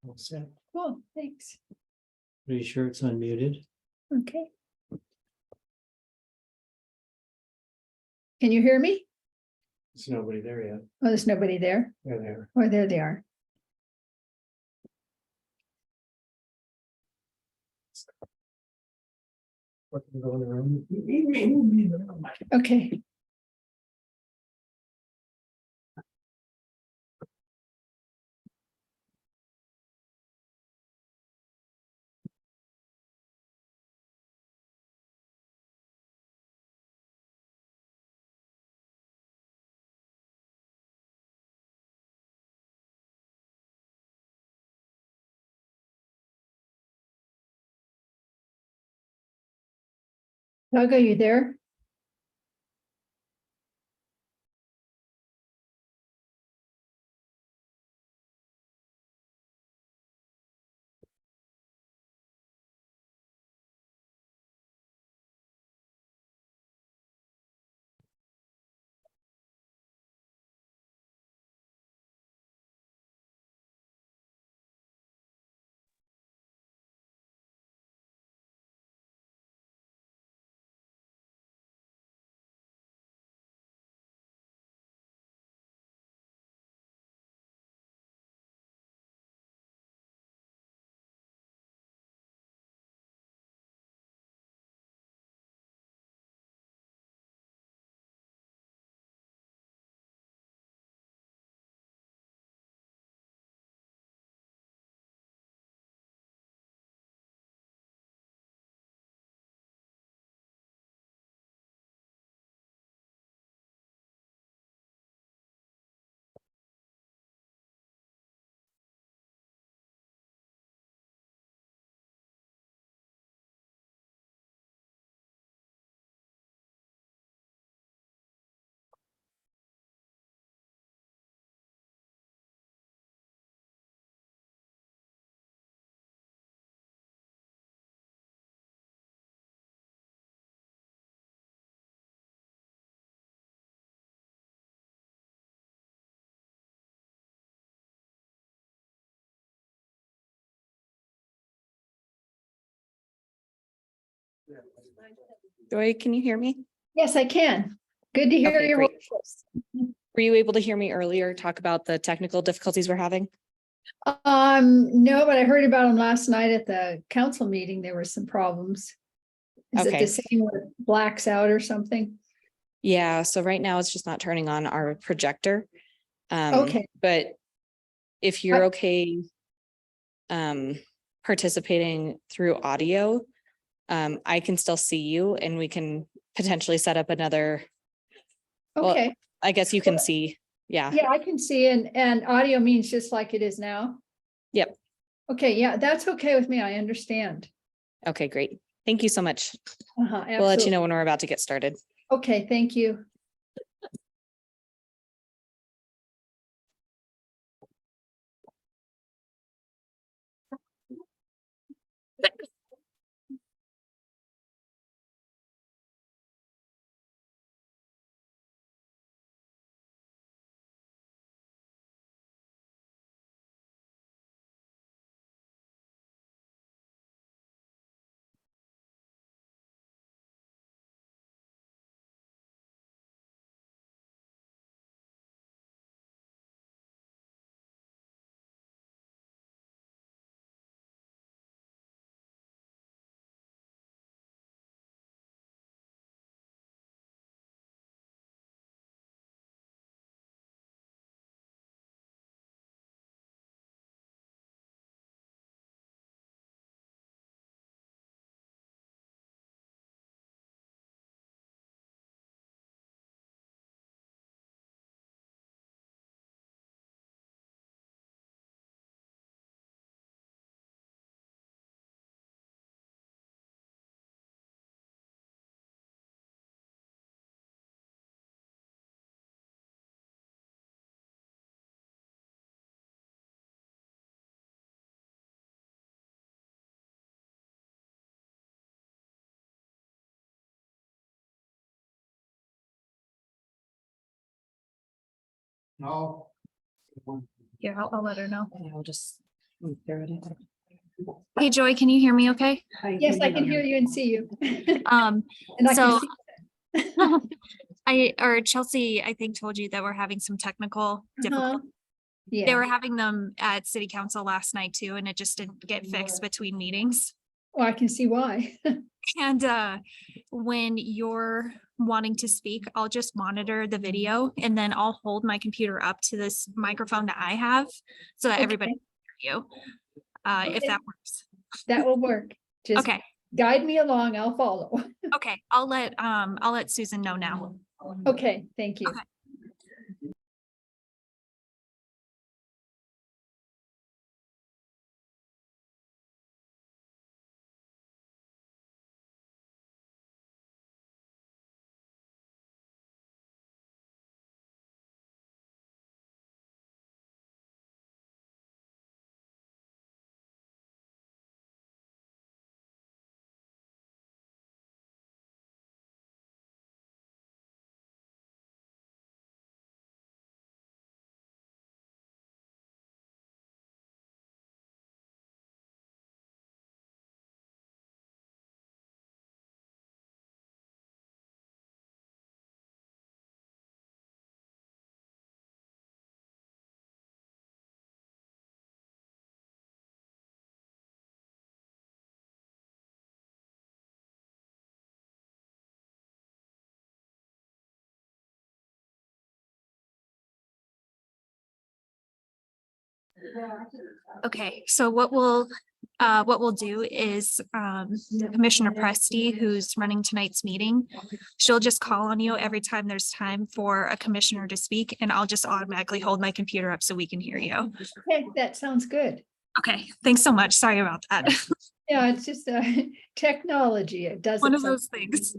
All set. Cool, thanks. Pretty sure it's unmuted. Okay. Can you hear me? There's nobody there yet. Oh, there's nobody there. They're there. Oh, there they are. Go in the room. Okay. Doug, are you there? Joy, can you hear me? Yes, I can. Good to hear Okay, your great. voice. Were you able to hear me earlier talk about the technical difficulties we're having? No, but I heard about them last night at the council meeting. There were some problems. Is it Okay. the same with blacks out or something? Yeah, so right now it's just not turning on our projector. Okay. But if you're okay participating through audio, I can still see you and we can potentially set up another, well, Okay. I guess you can Well, see. Yeah. Yeah, I can see and audio means just like it is now. Yep. Okay, yeah, that's okay with me. I understand. Okay, great. Thank you so much. We'll We'll let you absolutely. know when we're about to get started. Okay, thank you. No. Yeah, I'll let her know. And I'll just Hey Joy, can you hear me okay? Yes, I can hear you and see you. Um, And I can so see. Chelsea, I think told you that we're having some technical difficulties. They Yeah, were having them at city council last night too, and it just didn't get fixed between meetings. well, I can see why. And when you're wanting to speak, I'll just monitor the video and then I'll hold my computer up to this microphone that I have so that everybody Okay, can hear you. If Okay. that works. that will work. Just Okay, guide me along, I'll follow. okay. I'll let Susan know now. Okay, thank you. Okay. Okay, so what we'll do is Commissioner Presti, who's running tonight's meeting, she'll just call on you every time there's time for a commissioner to speak, and I'll just automatically hold my computer up so we can hear you. Okay, that sounds good. Okay, thanks so much. Sorry about that. Yeah, it's just technology. It does. One it of those things.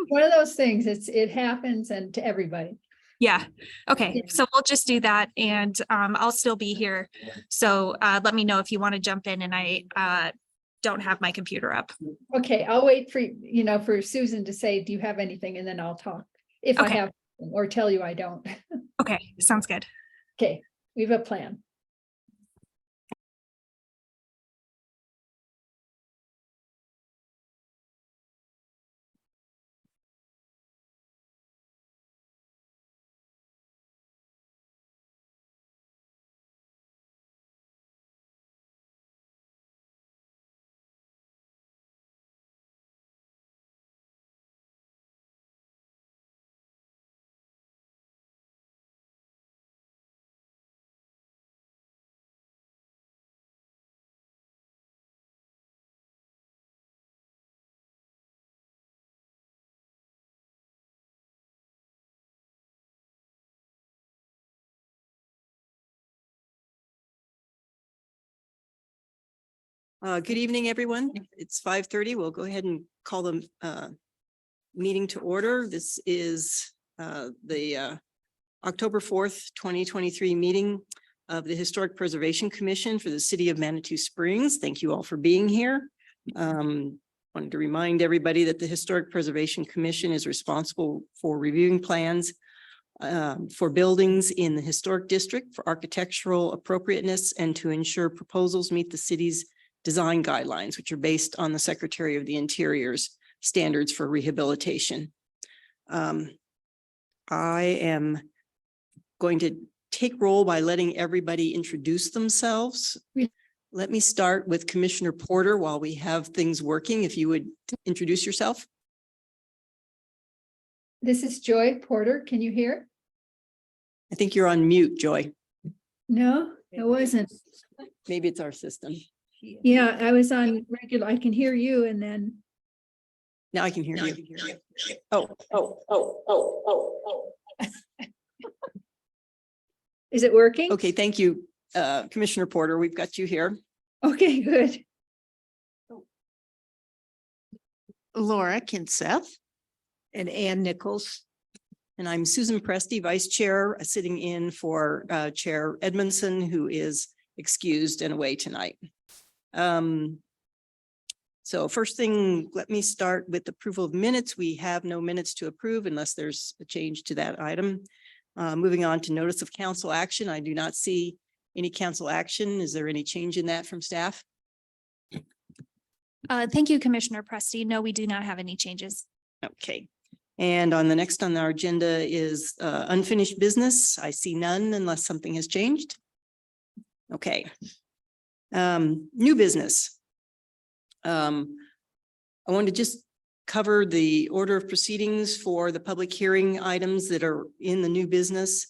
One of those things. It happens and to everybody. Yeah, okay, Yeah. so we'll just do that and I'll still be here. So let me know if you want to jump in and I don't have my computer up. Okay, I'll wait for, for Susan to say, do you have anything? And then I'll talk. If I Okay. have, or tell you I don't. Okay, sounds good. Okay, we have a plan. Good evening, everyone. It's 5:30. We'll go ahead and call the meeting to order. This is the October 4th, 2023 meeting of the Historic Preservation Commission for the City of Manitou Springs. Thank you all for being here. Wanted to remind everybody that the Historic Preservation Commission is responsible for reviewing plans for buildings in the historic district for architectural appropriateness and to ensure proposals meet the city's design guidelines, which are based on the Secretary of the Interior's standards for rehabilitation. I am going to take roll by letting everybody introduce themselves. Let me start with Commissioner Porter while we have things working. If you would introduce yourself. This is Joy Porter. Can you hear? I think you're on mute, Joy. No, it wasn't. Maybe it's our system. Yeah, I was on regular. I can hear you and then. Now I can hear you. Is it working? Okay, thank you, Commissioner Porter. We've got you here. Okay, good. Laura Kinseth. And Ann Nichols. And I'm Susan Presti, Vice Chair, sitting in for Chair Edmondson, who is excused and away tonight. So first thing, let me start with approval of minutes. We have no minutes to approve unless there's a change to that item. Moving on to notice of council action. I do not see Any council action? Is there any change in that from staff? Thank you, Commissioner Presti. No, we do not have any changes. Okay. And on the next on our agenda is unfinished business. I see none unless something has changed. Okay. New business. I want to just cover the order of proceedings for the public hearing items that are in the new business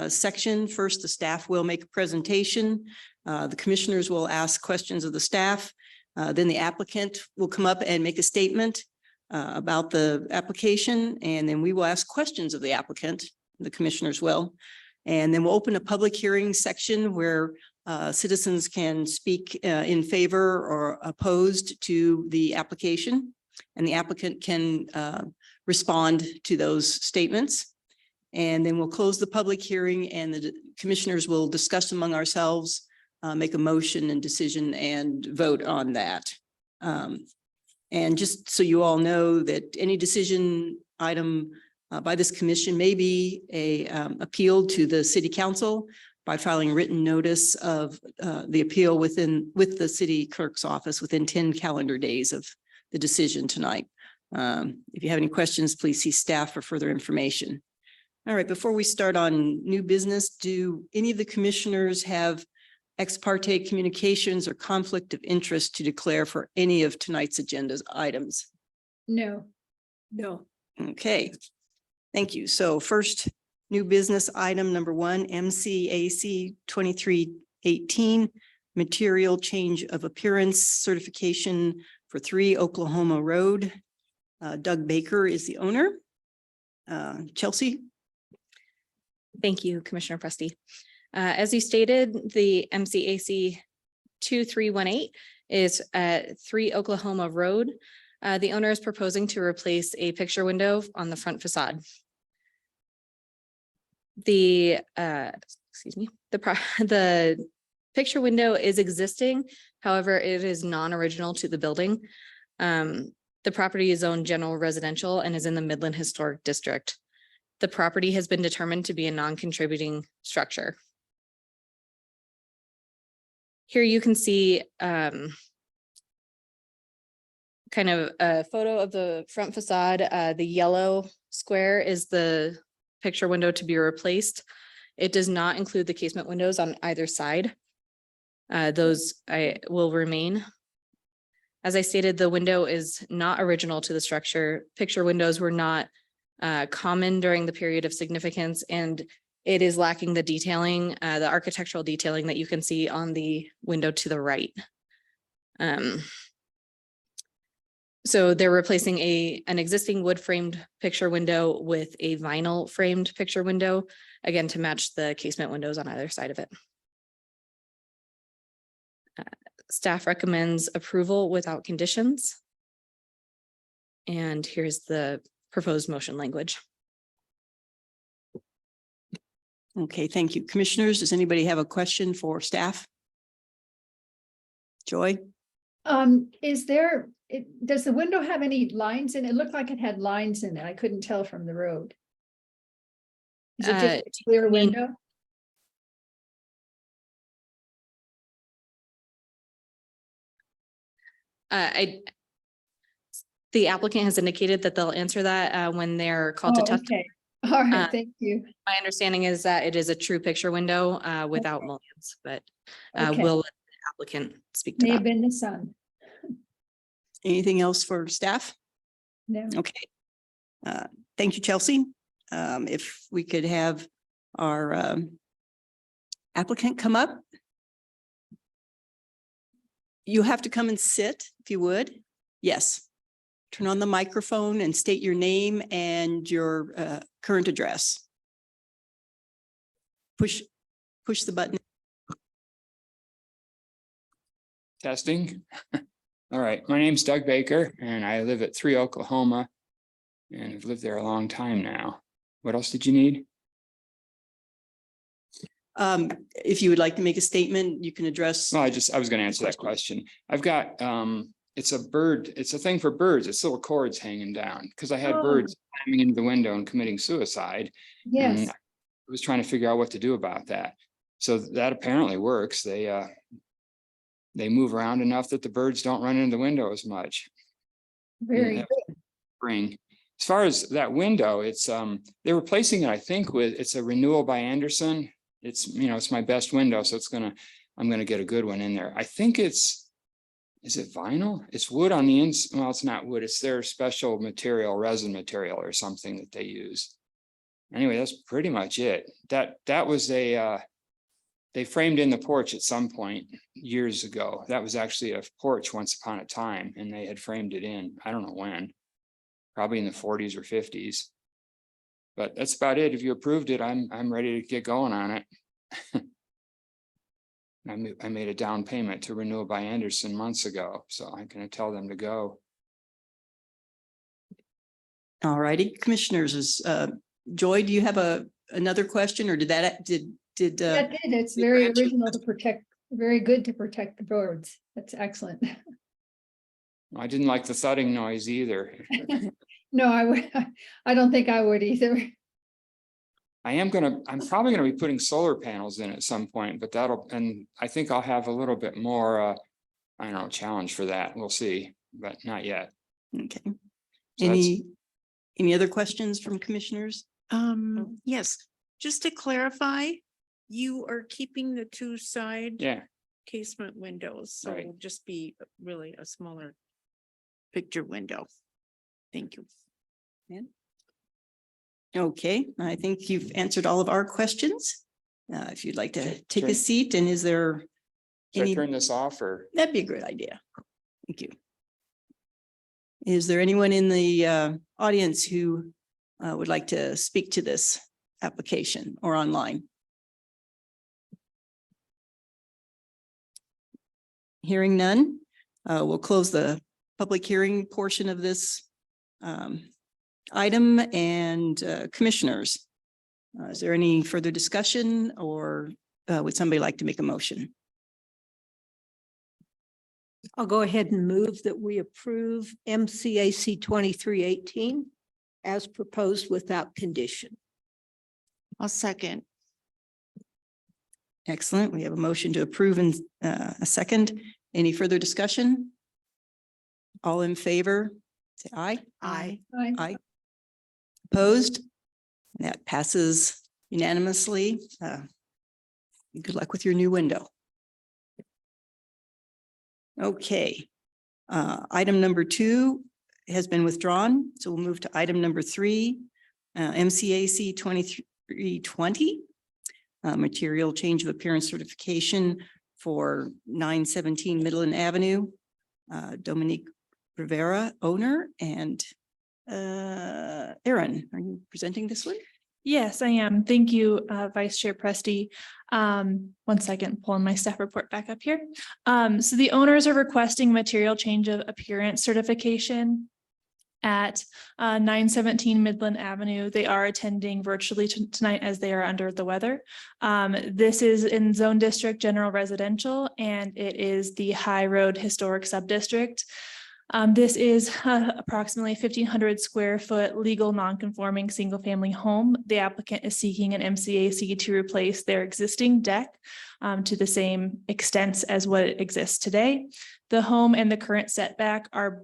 section. First, the staff will make a presentation. The commissioners will ask questions of the staff. Then the applicant will come up and make a statement about the application, and then we will ask questions of the applicant, the commissioners will. And then we'll open a public hearing section where citizens can speak in favor or opposed to the application, and the applicant can respond to those statements. And then we'll close the public hearing, and the commissioners will discuss among ourselves, make a motion and decision and vote on that. And just so you all know that any decision item by this commission may be appealed to the city council by filing written notice of the appeal with the city clerk's office within 10 calendar days of the decision tonight. If you have any questions, please see staff for further information. All right, before we start on new business, do any of the commissioners have ex parte communications or conflict of interest to declare for any of tonight's agenda's items? No. No. Okay, thank you. So first, new business item number 1, MCAC 2318, material change of appearance certification for 3 Oklahoma Road. Doug Baker is the owner. Chelsea? Thank you, Commissioner Presti. As you stated, the MCAC 2318 is at 3 Oklahoma Road. The owner is proposing to replace a picture window on the front facade. The picture window is existing. However, it is non-original to the building. The property is zoned general residential and is in the Midland Historic District. The property has been determined to be a non-contributing structure. Here you can see kind of a photo of the front facade. The yellow square is the picture window to be replaced. It does not include the casement windows on either side. Those will remain. As I stated, the window is not original to the structure. Picture windows were not common during the period of significance, and it is lacking the detailing, the architectural detailing that you can see on the window to the right. So they're replacing an existing wood framed picture window with a vinyl framed picture window, again, to match the casement windows on either side of it. Staff recommends approval without conditions. And here's the proposed motion language. Okay, thank you. Commissioners, does anybody have a question for staff? Joy? Does the window have any lines in it? It looked like it had lines in it. I couldn't tell from the road. Is it just a clear window? The applicant has indicated that they'll answer that when they're called to testify. Okay. All right, thank you. My understanding is that it is a true picture window without mullions, but Okay. we'll let the applicant speak to May have that. been the sun. Anything else for staff? No. Okay. Thank you, Chelsea. If we could have our applicant come up. You have to come and sit, if you would. Yes. Turn on the microphone and state your name and your current address. Push the button. Testing. All right, my name's Doug Baker and I live at 3 Oklahoma and I've lived there a long time now. What else did you need? If you would like to make a statement, you can address. Well, I was going to answer that question. I've got, it's a bird, it's a thing for birds. It's little cords hanging down because I had Oh. birds climbing into the window and committing suicide. Yes. And I was trying to figure out what to do about that. So that apparently works. They move around enough that the birds don't run into the window as much. Very Yeah. good. Spring. As far as that window, it's they're replacing it, I think, with it's a renewal by Anderson. It's, you know, it's my best window, so I'm gonna get a good one in there. I think is it vinyl? It's wood on the ins, well, it's not wood, it's their special material, resin material or something that they use. Anyway, that's pretty much it. That was they framed in the porch at some point years ago. That was actually a porch once upon a time, and they had framed it in. I don't know when. Probably in the 40s or 50s. But that's about it. If you approved it, I'm ready to get going on it. I made a down payment to Renewal by Anderson months ago, so I'm gonna tell them to go. All righty, commissioners, Joy, do you have another question, or did That did, it's the very grant you- original to protect, very good to protect the birds. That's excellent. I didn't like the thudding noise either. No, I don't think I would either. I'm probably gonna be putting solar panels in at some point, but and I think I'll have a little bit more, I don't know, challenge for that. We'll see, but not yet. Okay. So that's- Any other questions from commissioners? Yes, just to clarify, you are keeping the two side Yeah, casement windows, so Right. it'll just be really a smaller picture window. Thank you. Okay, I think you've answered all of our questions. If you'd like to take a Sure. seat, and is there should I any, turn this off or? that'd be a great idea. Thank you. Is there anyone in the audience who would like to speak to this application or online? Hearing none, we'll close the public hearing portion of this item. And commissioners, is there any further discussion, or would somebody like to make a motion? I'll go ahead and move that we approve MCAC 2318 as proposed without condition. I'll second. Excellent. We have a motion to approve in a second. Any further discussion? All in favor, say aye. Aye. Aye. Opposed? That passes unanimously. Good luck with your new window. Okay. Item number 2 has been withdrawn, so we'll move to item number 3, MCAC 2320. Material change of appearance certification for 917 Midland Avenue. Dominique Rivera, owner, and Erin, are you presenting this one? Yes, I am. Thank you, Vice Chair Presti. 1 second, pulling my staff report back up here. So the owners are requesting material change of appearance certification at 917 Midland Avenue. They are attending virtually tonight as they are under the weather. This is in Zone District General Residential, and it is the High Road Historic Subdistrict. This is approximately 1,500 square foot legal non-conforming single family home. The applicant is seeking an MCAC to replace their existing deck to the same extent as what exists today. The home and the current setback are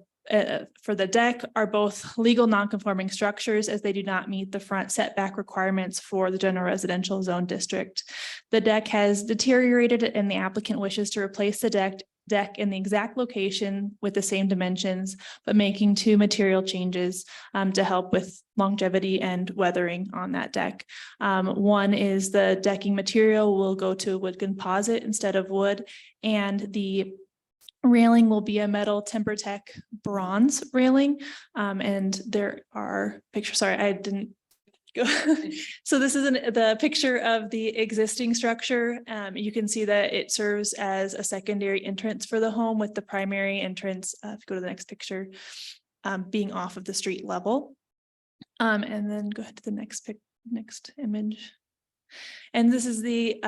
for the deck are both legal non-conforming structures, as they do not meet the front setback requirements for the general residential zone district. The deck has deteriorated and the applicant wishes to replace the deck in the exact location with the same dimensions, but making 2 material changes to help with longevity and weathering on that deck. One is the decking material will go to a wood composite instead of wood, and the railing will be a metal TimberTech bronze railing. And there are pictures, sorry, I didn't go. So this is the picture of the existing structure. You can see that it serves as a secondary entrance for the home, with the primary entrance, if you go to the next picture, being off of the street level. And then go ahead to the next image. And this is the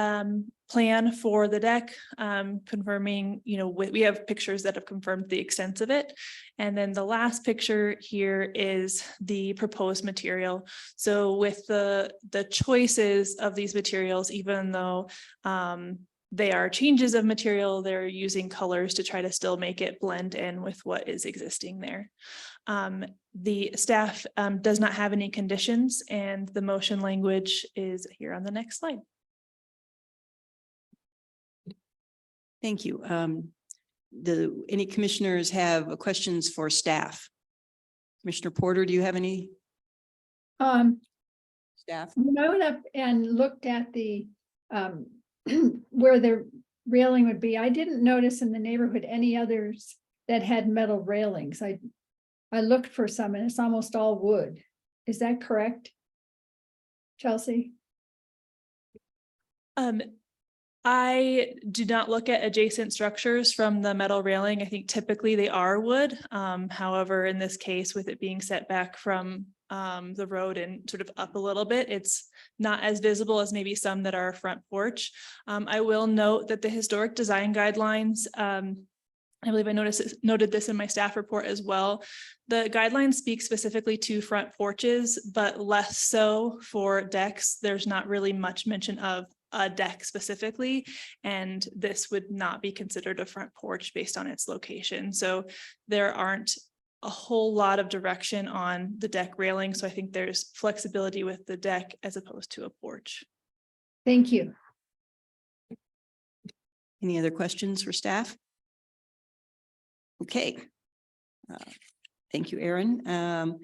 plan for the deck, confirming, we have pictures that have confirmed the extent of it. And then the last picture here is the proposed material. So with the choices of these materials, even though they are changes of material, they're using colors to try to still make it blend in with what is existing there. The staff does not have any conditions, and the motion language is here on the next slide. Thank you. Any commissioners have questions for staff? Commissioner Porter, do you have any staff? When I went up and looked at the, where the railing would be, I didn't notice in the neighborhood any others that had metal railings. I looked for some and it's almost all wood. Is that correct? Chelsea? I do not look at adjacent structures from the metal railing. I think typically they are wood. However, in this case, with it being set back from the road and sort of up a little bit, it's not as visible as maybe some that are front porch. I will note that the historic design guidelines, I believe I noted this in my staff report as well. The guidelines speak specifically to front porches, but less so for decks. There's not really much mention of a deck specifically, and this would not be considered a front porch based on its location. So there aren't a whole lot of direction on the deck railing. So I think there's flexibility with the deck as opposed to a porch. Thank you. Any other questions for staff? Okay. Thank you, Erin.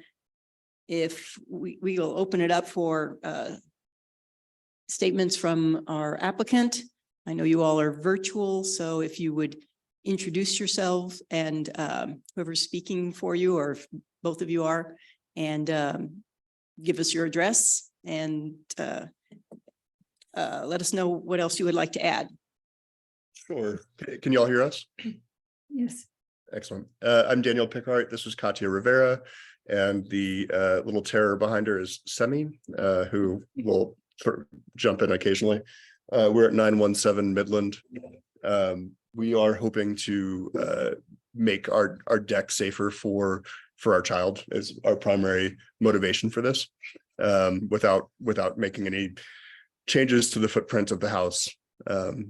If we will open it up for statements from our applicant. I know you all are virtual, so if you would introduce yourselves and whoever's speaking for you, or if both of you are, and give us your address and let us know what else you would like to add. Sure. Can you all hear us? Yes. Excellent. I'm Daniel Picard. This is Katia Rivera, and the little terror behind her is Semi, who will sort of jump in occasionally. We're at 917 Midland. We are hoping to make our deck safer for our child is our primary motivation for this, without making any changes to the footprint of the house.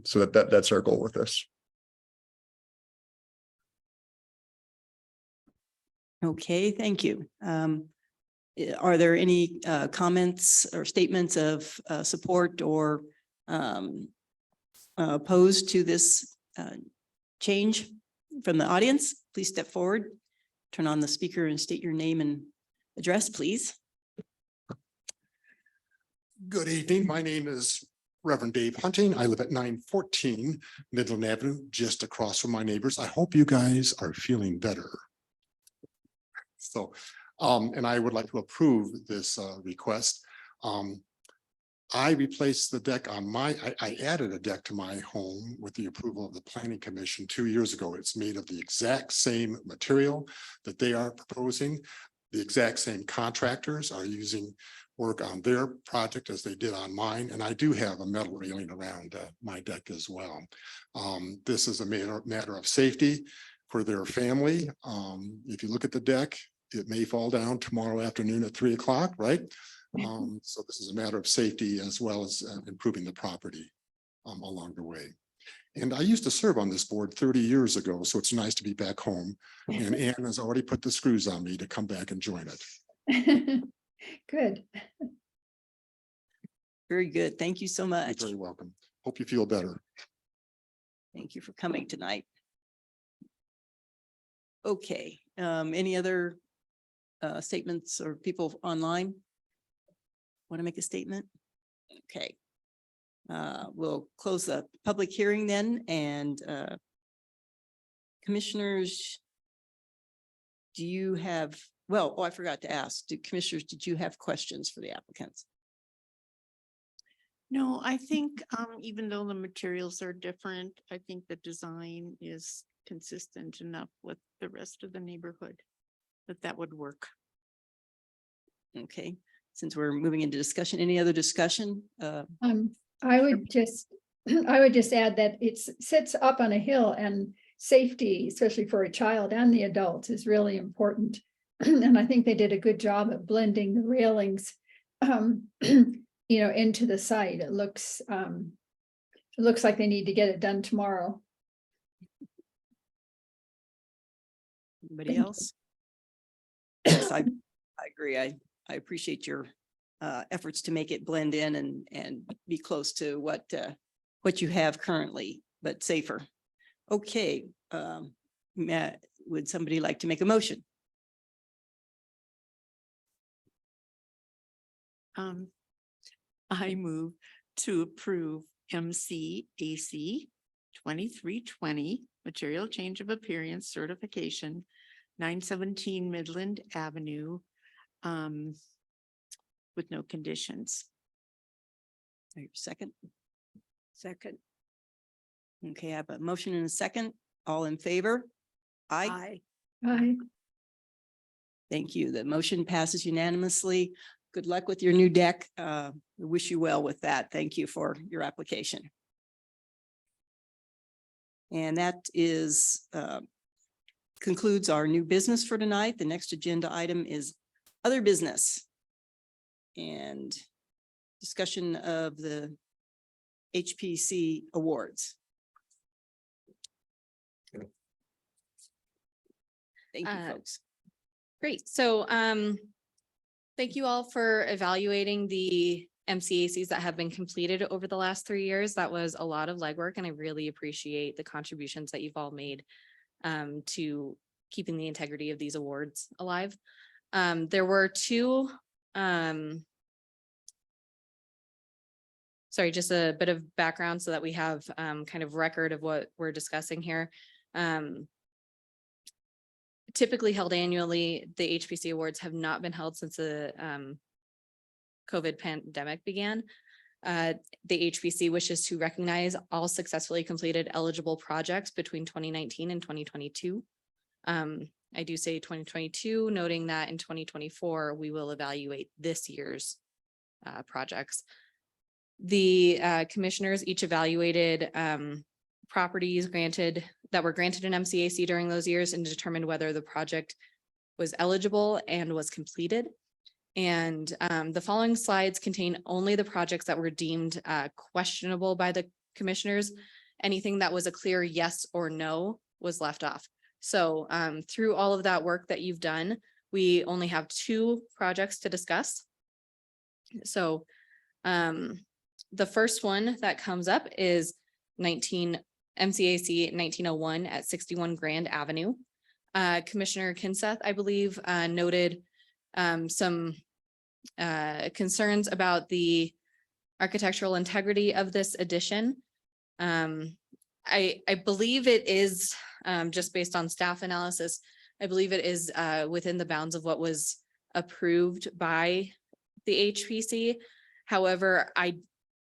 So that's our goal with this. Okay, thank you. Are there any comments or statements of support or opposed to this change from the audience? Please step forward, turn on the speaker and state your name and address, please. Good evening. My name is Reverend Dave Hunting. I live at 914 Midland Avenue, just across from my neighbors. I hope you guys are feeling better. So, and I would like to approve this request. I replaced the deck on I added a deck to my home with the approval of the Planning Commission 2 years ago. It's made of the exact same material that they are proposing. The exact same contractors are using work on their project as they did on mine. And I do have a metal railing around my deck as well. This is a matter of safety for their family. If you look at the deck, it may fall down tomorrow afternoon at 3 o'clock, right? So this is a matter of safety as well as improving the property along the way. And I used to serve on this board 30 years ago, so it's nice to be back home. And Ann has already put the screws on me to come back and join it. Good. Very good. Thank you so You're much. very welcome. Hope you feel better. Thank you for coming tonight. Okay, any other statements or people online want to make a statement? Okay. We'll close the public hearing then, and commissioners, do you have, well, I forgot to ask, commissioners, did you have questions for the applicants? No, I think even though the materials are different, I think the design is consistent enough with the rest of the neighborhood that would work. Okay, since we're moving into discussion, any other discussion? I would just, I would just add that it sits up on a hill, and safety, especially for a child and the adults, is really important. And I think they did a good job at blending the railings, into the site. It looks like they need to get it done tomorrow. Anybody else? Yes, I agree. I appreciate your efforts to make it blend in and be close to what you have currently, but safer. Okay, Matt, would somebody like to make a motion? I move to approve MCAC 2320 material change of appearance certification, 917 Midland Avenue, with no conditions. Second. Second. Okay, I have a motion and a second. All in favor? Aye. Aye. Aye. Thank you. The motion passes unanimously. Good luck with your new deck. We wish you well with that. Thank you for your application. And that is concludes our new business for tonight. The next agenda item is other business and discussion of the HPC awards. Thank you, folks. Great. So thank you all for evaluating the MCACs that have been completed over the last 3 years. That was a lot of legwork, and I really appreciate the contributions that you've all made to keeping the integrity of these awards alive. There were two, sorry, just a bit of background so that we have kind of record of what we're discussing here. Typically held annually, the HPC awards have not been held since the COVID pandemic began. The HPC wishes to recognize all successfully completed eligible projects between 2019 and 2022. I do say 2022, noting that in 2024, we will evaluate this year's projects. The commissioners each evaluated properties that were granted an MCAC during those years and determined whether the project was eligible and was completed. And the following slides contain only the projects that were deemed questionable by the commissioners. Anything that was a clear yes or no was left off. So through all of that work that you've done, we only have 2 projects to discuss. So the first one that comes up is MCAC 1901 at 61 Grand Avenue. Commissioner Kinseth, I believe, noted some concerns about the architectural integrity of this addition. I believe it is, just based on staff analysis, I believe it is within the bounds of what was approved by the HPC. However,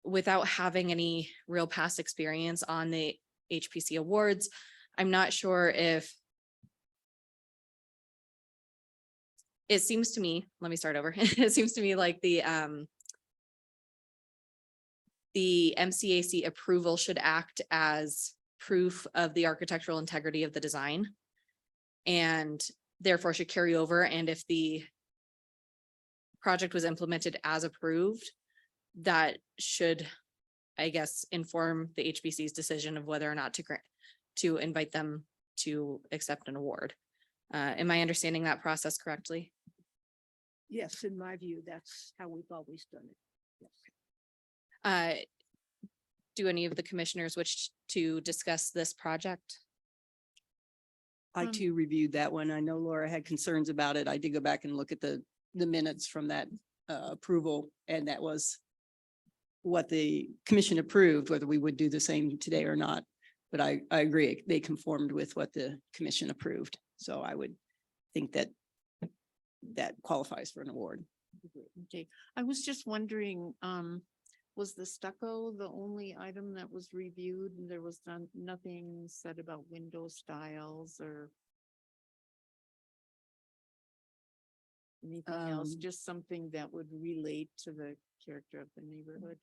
without having any real past experience on the HPC awards, I'm not sure if it seems to me, let me start over. It seems to me like the MCAC approval should act as proof of the architectural integrity of the design and therefore should carry over. And if the project was implemented as approved, that should, I guess, inform the HPC's decision of whether or not to invite them to accept an award. Am I understanding that process correctly? Yes, in my view, that's how we've always done it. Yes. Do any of the commissioners wish to discuss this project? I too reviewed that one. I know Laura had concerns about it. I did go back and look at the minutes from that approval, and that was what the commission approved, whether we would do the same today or not. But I agree, they conformed with what the commission approved. So I would think that qualifies for an award. Okay, I was just wondering, was the stucco the only item that was reviewed? And there was nothing said about window styles or? Anything else? Um, Just something that would relate to the character of the neighborhood.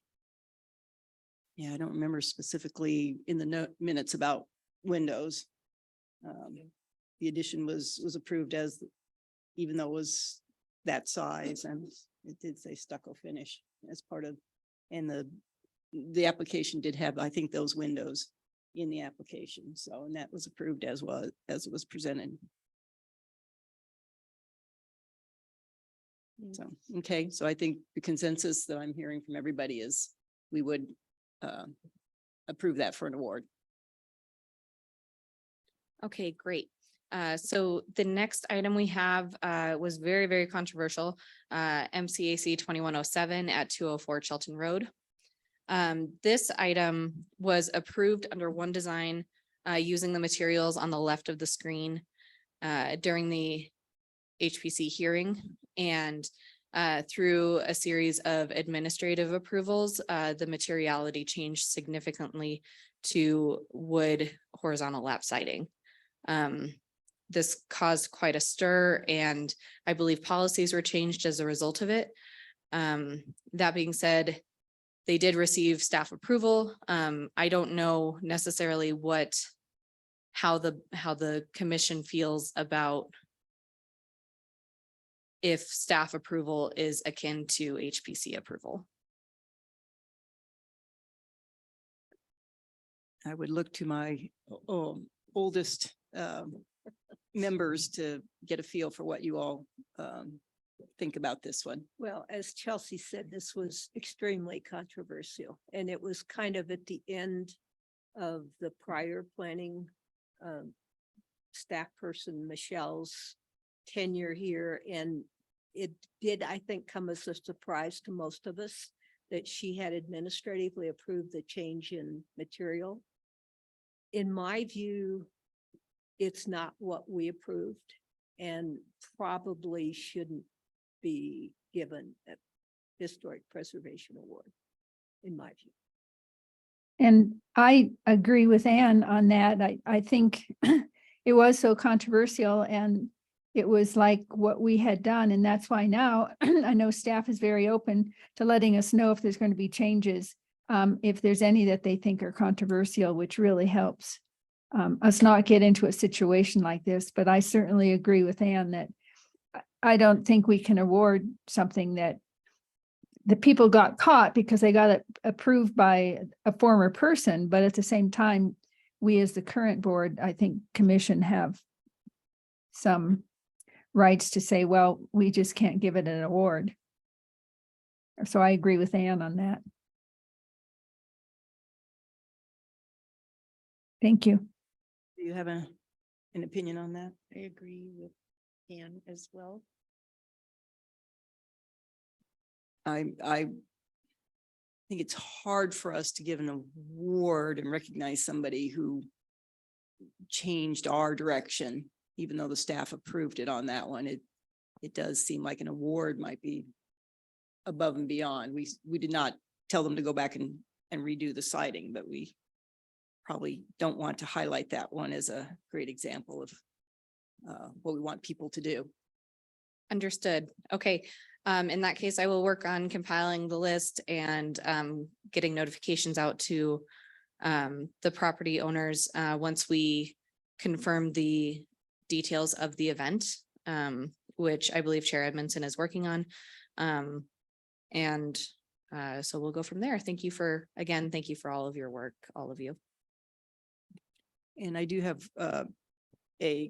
Yeah, I don't remember specifically in the note minutes about windows. The addition was approved as, even though it was that size, and it did say stucco finish as part of, and the application did have, I think, those windows in the application. So, and that was approved as well as it was presented. So, okay, so I think the consensus that I'm hearing from everybody is we would approve that for an award. Okay, great. So the next item we have was very, very controversial. MCAC 2107 at 204 Shelton Road. This item was approved under one design using the materials on the left of the screen during the HPC hearing, and through a series of administrative approvals, the materiality changed significantly to wood horizontal lap siding. This caused quite a stir, and I believe policies were changed as a result of it. That being said, they did receive staff approval. I don't know necessarily how the commission feels about if staff approval is akin to HPC approval. I would look to my oldest members to get a feel for what you all think about this one. Well, as Chelsea said, this was extremely controversial, and it was kind of at the end of the prior planning staff person, Michelle's tenure here, and it did, I think, come as a surprise to most of us that she had administratively approved the change in material. In my view, it's not what we approved and probably shouldn't be given a historic preservation award, in my view. And I agree with Anne on that. I think it was so controversial, and it was like what we had done. And that's why now I know staff is very open to letting us know if there's going to be changes, if there's any that they think are controversial, which really helps us not get into a situation like this. But I certainly agree with Anne that I don't think we can award something that the people got caught because they got it approved by a former person. But at the same time, we as the current board, I think commission, have some rights to say, well, we just can't give it an award. So I agree with Anne on that. Thank you. Do you have an opinion on that? I agree with Anne as well. I think it's hard for us to give an award and recognize somebody who changed our direction, even though the staff approved it on that one. It does seem like an award might be above and beyond. We did not tell them to go back and redo the siding, but we probably don't want to highlight that one as a great example of what we want people to do. Understood. Okay. In that case, I will work on compiling the list and getting notifications out to the property owners once we confirm the details of the event, which I believe Chair Edmondson is working on. So we'll go from there. Thank you for all of your work, all of you. And I do have a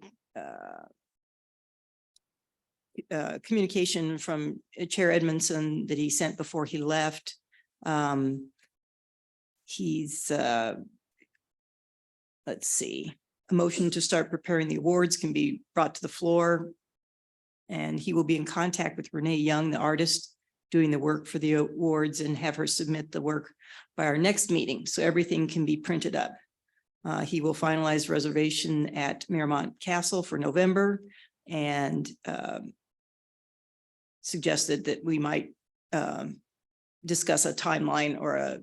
communication from Chair Edmondson that he sent before he left. He's, let's see, a motion to start preparing the awards can be brought to the floor. And he will be in contact with Renee Young, the artist doing the work for the awards, and have her submit the work by our next meeting. So everything can be printed up. He will finalize reservation at Miramont Castle for November, and suggested that we might discuss a timeline or a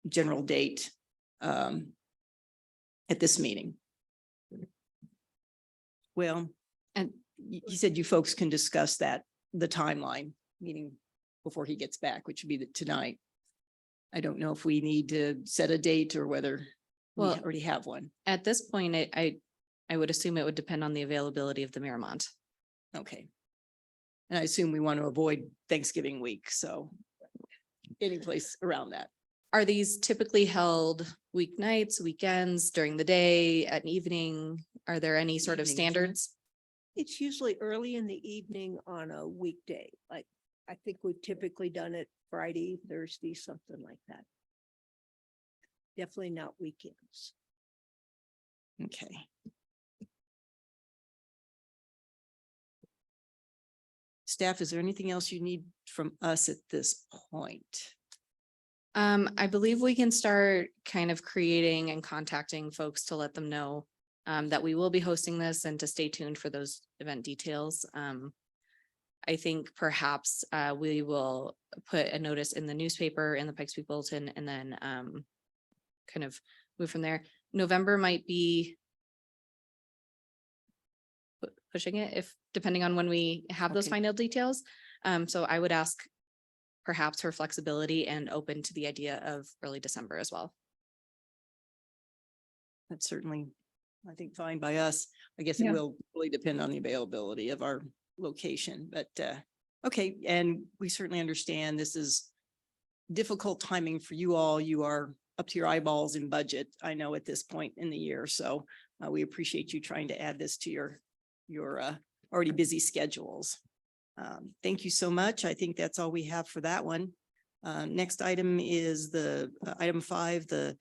general date at this meeting. Well, and he said you folks can discuss that the timeline, meeting before he gets back, which would be tonight. I don't know if we need to set a date or whether we Well, already have one. At this point, I would assume it would depend on the availability of the Miramont. Okay. And I assume we want to avoid Thanksgiving week, so any place around that. Are these typically held weeknights, weekends, during the day, at evening? Are there any sort of Evening. standards? It's usually early in the evening on a weekday, like I think we've typically done it Friday, Thursday, something like that. Definitely not weekends. Okay. Staff, is there anything else you need from us at this point? I believe we can start kind of creating and contacting folks to let them know that we will be hosting this and to stay tuned for those event details. I think perhaps we will put a notice in the newspaper, in the Pikes Peak Bulletin, and then kind of move from there. November might be pushing it, if depending on when we have those Okay. final details. So I would ask perhaps for flexibility and open to the idea of early December as well. That's certainly, I think, fine by us. I guess it Yeah. will really depend on the availability of our location, but okay, and we certainly understand this is difficult timing for you all. You are up to your eyeballs in budget, I know, at this point in the year, so we appreciate you trying to add this to your already busy schedules. Thank you so much. I think that's all we have for that one. Next item is the item 5, the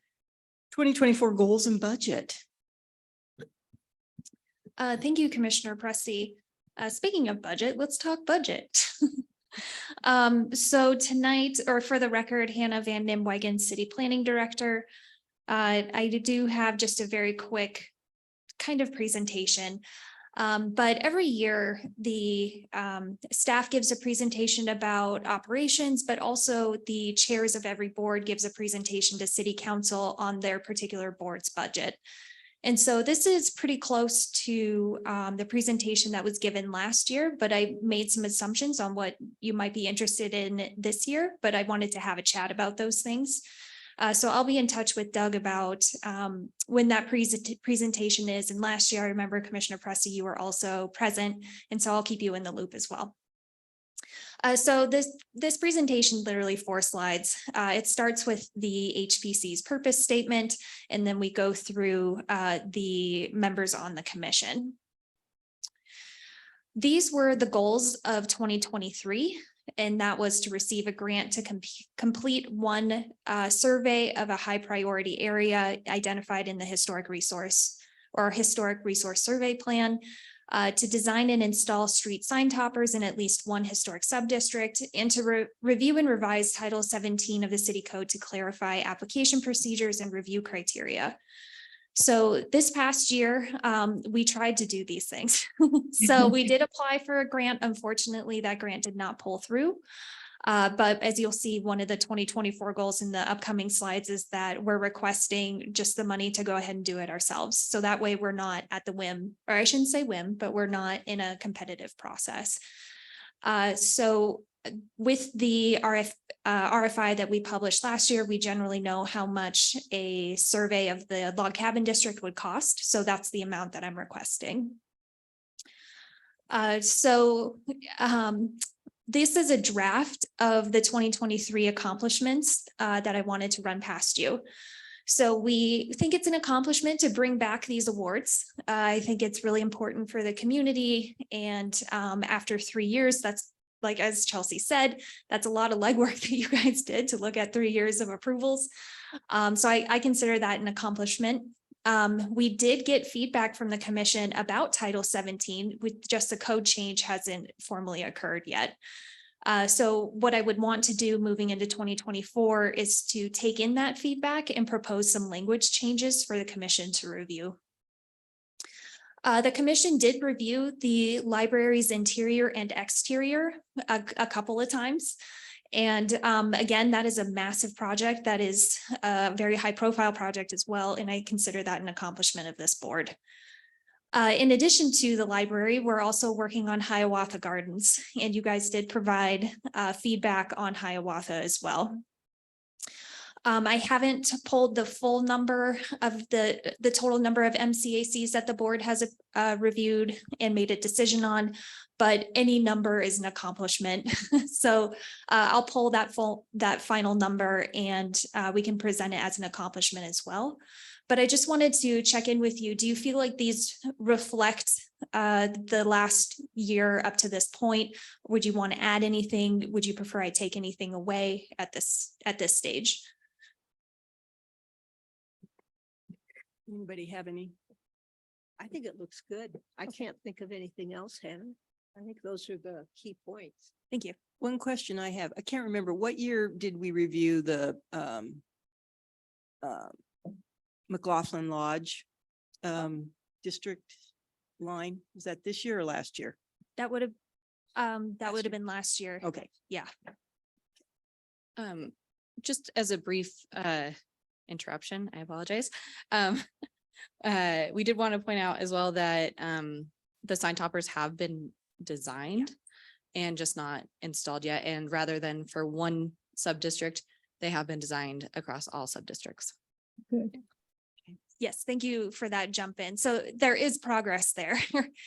2024 goals and budget. Thank you, Commissioner Presti. Speaking of budget, let's talk budget. So tonight, or for the record, Hannah Van Nimwegen, City Planning Director. I do have just a very quick kind of presentation. But every year, the staff gives a presentation about operations, but also the chairs of every board gives a presentation to City Council on their particular board's budget. And so this is pretty close to the presentation that was given last year, but I made some assumptions on what you might be interested in this year, but I wanted to have a chat about those things. So I'll be in touch with Doug about when that presentation is. And last year, I remember Commissioner Presti, you were also present, and so I'll keep you in the loop as well. So this presentation, literally 4 slides. It starts with the HPC's purpose statement, and then we go through the members on the commission. These were the goals of 2023, and that was to receive a grant to complete one survey of a high priority area identified in the historic resource survey plan, to design and install street sign toppers in at least one historic subdistrict, and to review and revise Title 17 of the City Code to clarify application procedures and review criteria. So this past year, we tried to do these things. So we did apply for a grant. Unfortunately, that grant did not pull through. But as you'll see, one of the 2024 goals in the upcoming slides is that we're requesting just the money to go ahead and do it ourselves. So that way we're not at the whim, or I shouldn't say whim, but we're not in a competitive process. So with the RFI that we published last year, we generally know how much a survey of the log cabin district would cost. So that's the amount that I'm requesting. This is a draft of the 2023 accomplishments that I wanted to run past you. So we think it's an accomplishment to bring back these awards. I think it's really important for the community. And after 3 years, that's, like as Chelsea said, that's a lot of legwork that you guys did to look at 3 years of approvals. So I consider that an accomplishment. We did get feedback from the commission about Title 17, with just the code change hasn't formally occurred yet. So what I would want to do moving into 2024 is to take in that feedback and propose some language changes for the commission to review. The commission did review the library's interior and exterior a couple of times. And again, that is a massive project. That is a very high profile project as well. And I consider that an accomplishment of this board. In addition to the library, we're also working on Hiawatha Gardens, and you guys did provide feedback on Hiawatha as well. I haven't pulled the full number of the total number of MCACs that the board has reviewed and made a decision on, but any number is an accomplishment. So I'll pull that final number, and we can present it as an accomplishment as well. But I just wanted to check in with you. Do you feel like these reflect the last year up to this point? Would you want to add anything? Would you prefer I take anything away at this stage? Anybody have any? I think it looks good. I can't think of anything else, Hannah. I think those are the key points. Thank you. One question I have, I can't remember, what year did we review the McLaughlin Lodge district line? Was that this year or last year? That would have been last year. Okay. Yeah. Just as a brief interruption, I apologize. We did want to point out as well that the sign toppers have been designed and just not installed yet. And rather than for one sub-district, they have been designed across all sub-districts. Good. Yes, thank you for that jump in. So there is progress there.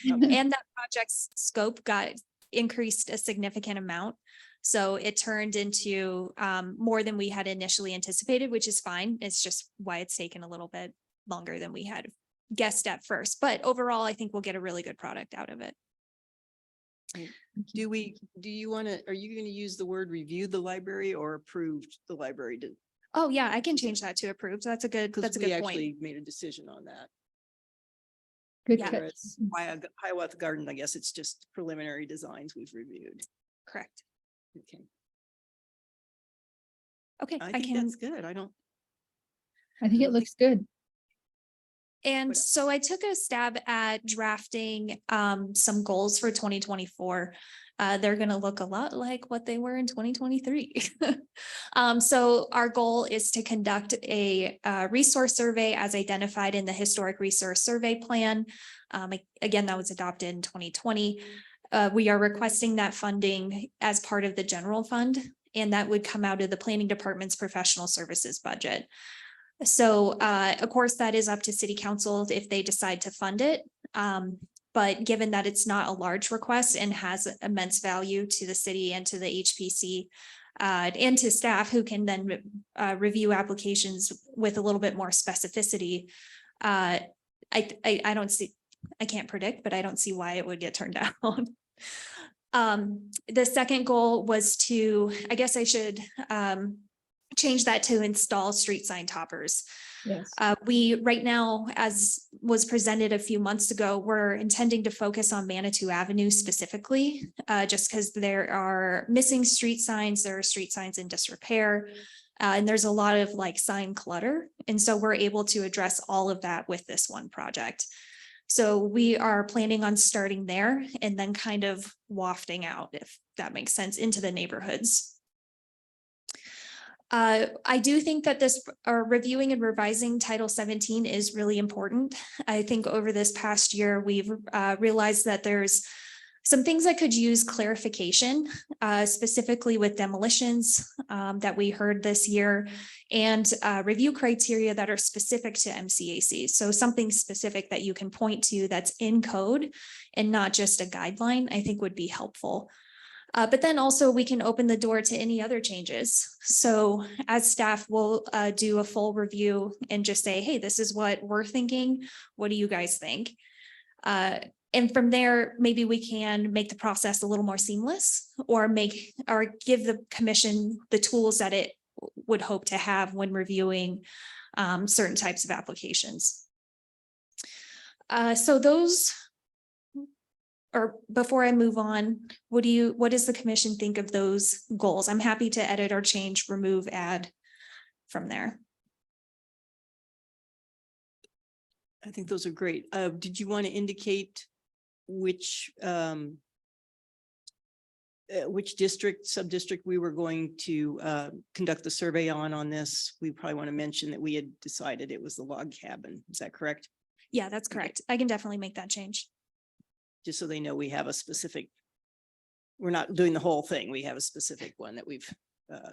And that project's scope got increased a significant amount. So it turned into more than we had initially anticipated, which is fine. It's just why it's taken a little bit longer than we had guessed at first. But overall, I think we'll get a really good product out of it. Do you want to, are you going to use the word reviewed the library or approved the library? Oh, yeah, I can change that to approved. That's a good Because we point. actually made a decision on that. Good Yeah. catch. Whereas Hiawatha Garden, I guess it's just preliminary designs we've reviewed. Correct. Okay. Okay, I I think can. that's good. I don't, I think it looks good. And What else? so I took a stab at drafting some goals for 2024. They're going to look a lot like what they were in 2023. So our goal is to conduct a resource survey as identified in the Historic Resource Survey Plan. Again, that was adopted in 2020. We are requesting that funding as part of the general fund, and that would come out of the Planning Department's professional services budget. So of course, that is up to City Council if they decide to fund it. But given that it's not a large request and has immense value to the city and to the HPC and to staff who can then review applications with a little bit more specificity, I don't see, I can't predict, but I don't see why it would get turned down. The second goal was to, I guess I should change that to install street sign toppers. Yes. We right now, as was presented a few months ago, we're intending to focus on Manitou Avenue specifically, just because there are missing street signs, there are street signs in disrepair, and there's a lot of like sign clutter. And so we're able to address all of that with this one project. So we are planning on starting there and then kind of wafting out, if that makes sense, into the neighborhoods. I do think that this reviewing and revising Title 17 is really important. I think over this past year, we've realized that there's some things that could use clarification, specifically with demolitions that we heard this year, and review criteria that are specific to MCAC. So something specific that you can point to that's in code and not just a guideline, I think would be helpful. But then also we can open the door to any other changes. So as staff, we'll do a full review and just say, hey, this is what we're thinking. What do you guys think? And from there, maybe we can make the process a little more seamless or give the commission the tools that it would hope to have when reviewing certain types of applications. So those, or before I move on, what does the commission think of those goals? I'm happy to edit or change, remove, add from there. I think those are great. Did you want to indicate which district, sub-district we were going to conduct the survey on this? We probably want to mention that we had decided it was the log cabin. Is that correct? Yeah, that's correct. I can definitely make that change. Just so they know we have a specific, we're not doing the whole thing. We have a specific one that we've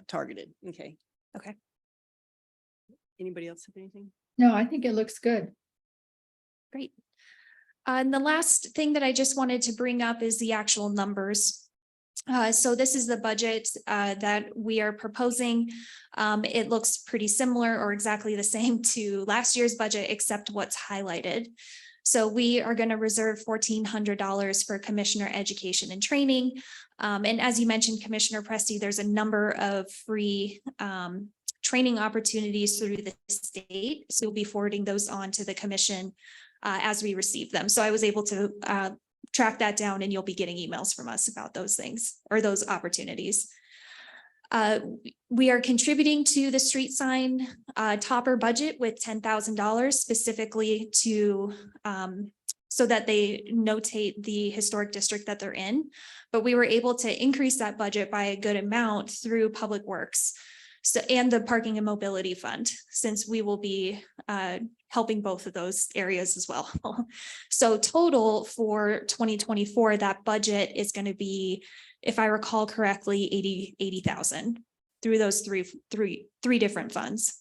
targeted. Okay. Okay. Anybody else have anything? No, I think it looks good. Great. And the last thing that I just wanted to bring up is the actual numbers. So this is the budget that we are proposing. It looks pretty similar or exactly the same to last year's budget, except what's highlighted. So we are going to reserve $1,400 for commissioner education and training. And as you mentioned, Commissioner Presti, there's a number of free training opportunities through the state. So we'll be forwarding those on to the commission as we receive them. So I was able to track that down, and you'll be getting emails from us about those things or those opportunities. We are contributing to the street sign topper budget with $10,000 specifically to so that they notate the historic district that they're in. But we were able to increase that budget by a good amount through Public Works. So, and the parking and mobility fund, since we will be helping both of those areas as well. So total for 2024, that budget is going to be, if I recall correctly, 80,000 through those three different funds.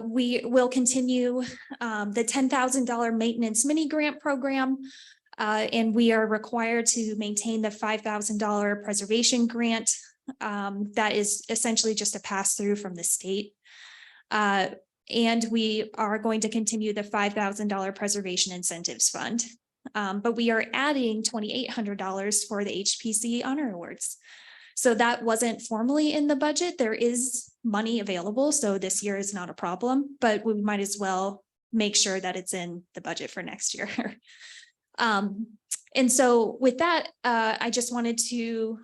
We will continue the $10,000 maintenance mini grant program. And we are required to maintain the $5,000 preservation grant. That is essentially just a pass through from the state. And we are going to continue the $5,000 preservation incentives fund. But we are adding $2,800 for the HPC honor awards. So that wasn't formally in the budget. There is money available. So this year is not a problem, but we might as well make sure that it's in the budget for next year. And so with that, I just wanted to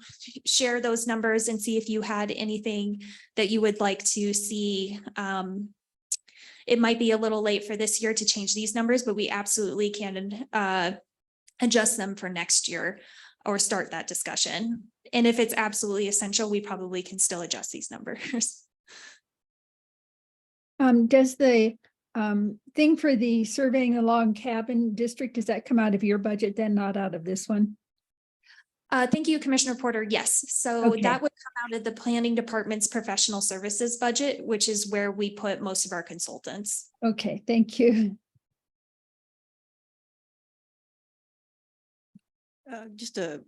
share those numbers and see if you had anything that you would like to see. It might be a little late for this year to change these numbers, but we absolutely can adjust them for next year or start that discussion. And if it's absolutely essential, we probably can still adjust these numbers. Does the thing for the surveying the log cabin district, does that come out of your budget then, not out of this one? Thank you, Commissioner Porter. Yes, so Okay. that would come out of the planning department's professional services budget, which is where we put most of our consultants. Okay, thank you. Just a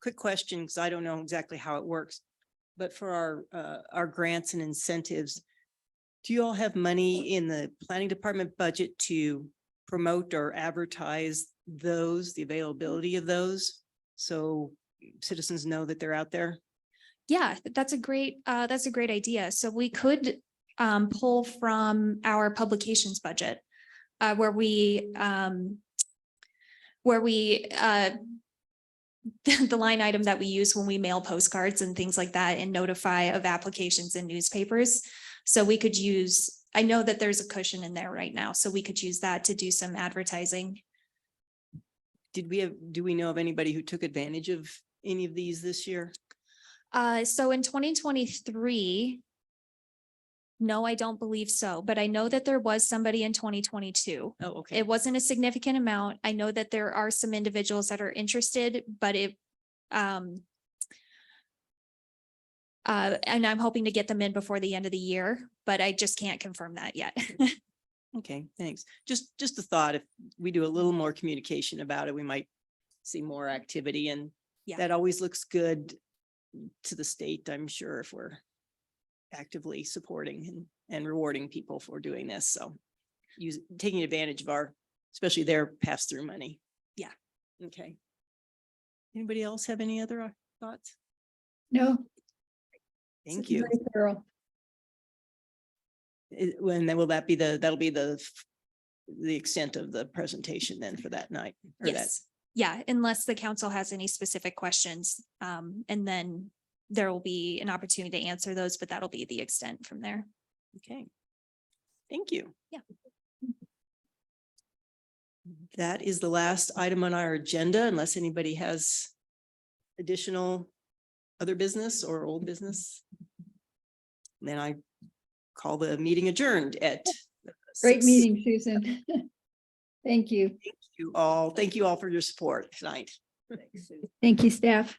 quick question, because I don't know exactly how it works. But for our grants and incentives, do you all have money in the planning department budget to promote or advertise those, the availability of those, so citizens know that they're out there? Yeah, that's a great idea. So we could pull from our publications budget where we the line item that we use when we mail postcards and things like that and notify of applications in newspapers. So we could use, I know that there's a cushion in there right now, so we could use that to do some advertising. Do we know of anybody who took advantage of any of these this year? So in 2023, no, I don't believe so, but I know that there was somebody in 2022. Oh, okay. It wasn't a significant amount. I know that there are some individuals that are interested, but and I'm hoping to get them in before the end of the year, but I just can't confirm that yet. Okay, thanks. Just a thought, if we do a little more communication about it, we might see more activity, and Yeah. that always looks good to the state, I'm sure, if we're actively supporting and rewarding people for doing this. So taking advantage of especially their pass-through money. Yeah. Okay. Anybody else have any other thoughts? No. Thank you. Very thorough. Will that be that'll be the extent of the presentation then for that night? Or Yes. Yeah, unless the council has any specific questions. And then there will be an opportunity to answer those, but that'll be the extent from there. Okay. Thank you. Yeah. That is the last item on our agenda, unless anybody has additional other business or old business. Then I call the meeting adjourned at Great meeting, Susan. Thank you. Thank you all for your support tonight. Thank you, staff.